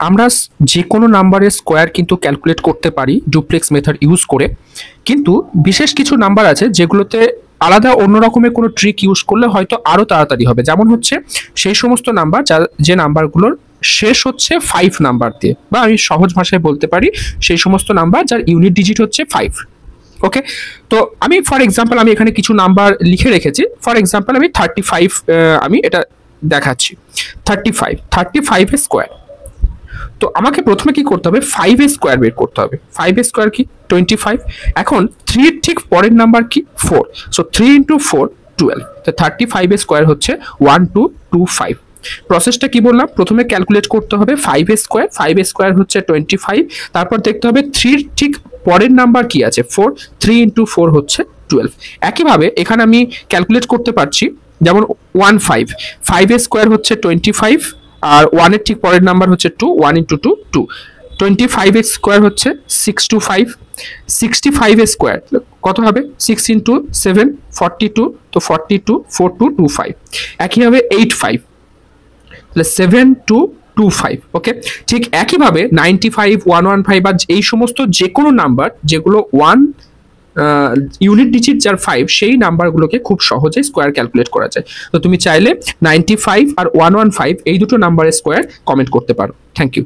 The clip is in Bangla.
আমরা যে কোনো নাম্বারের স্কোয়ার কিন্তু ক্যালকুলেট করতে পারি ডুপ্লেক্স মেথড ইউজ করে, কিন্তু বিশেষ কিছু নাম্বার আছে যেগুলোতে আলাদা অন্য রকমের কোনো ট্রিক ইউজ করলে হয়তো আরও তাড়াতাড়ি হবে। যেমন হচ্ছে সেই সমস্ত নাম্বার যে নাম্বারগুলোর শেষ হচ্ছে 5 নাম্বার দিয়ে, বা আমি সহজ ভাষায় বলতে পারি সেই সমস্ত নাম্বার যার ইউনিট ডিজিট হচ্ছে 5। ওকে, তো আমি ফর এক্সাম্পল আমি এখানে কিছু নাম্বার লিখে রেখেছি। ফর এক্সাম্পল আমি 35 আমি এটা দেখাচ্ছি। 35 এর স্কোয়ার। তো আমাকে প্রথমে কি করতে হবে, 5 এর স্কোয়ার বের করতে হবে। 5 এর স্কোয়ার কি 25। এখন 3 এর ঠিক পরের নাম্বার কি 4, সো 3 × 4 12। তো 35 এর স্কোয়ার হচ্ছে 1225। প্রসেসটা কি বললাম, প্রথমে ক্যালকুলেট করতে হবে 5 এর স্কোয়ার। 5 এর স্কোয়ার হচ্ছে 25, তারপর দেখতে হবে 3 এর ঠিক পরের নাম্বার কি আছে 4, 3 × 4 হচ্ছে 12। একইভাবে এখানে আমি ক্যালকুলেট করতে পারছি, যেমন 5 এর স্কোয়ার হচ্ছে 25, আর 1 এর ঠিক পরের নাম্বার হচ্ছে 2, 1 × 2 2। 25 এর স্কোয়ার হচ্ছে 625। 65 এর স্কোয়ার কত হবে, 6 × 7 42, তো 42 4225। একইভাবে 85, তাহলে 7225। ওকে, ঠিক একইভাবে 95, 115 বা এই সমস্ত যে কোনো নাম্বার যেগুলো 1 ইউনিট ডিজিট যার 5, সেই নাম্বারগুলোকে খুব সহজেই স্কোয়ার ক্যালকুলেট করা যায়। তো তুমি চাইলে 95 আর 115 এই দুটো নাম্বারের স্কোয়ার কমেন্ট করতে পারো। Thank you.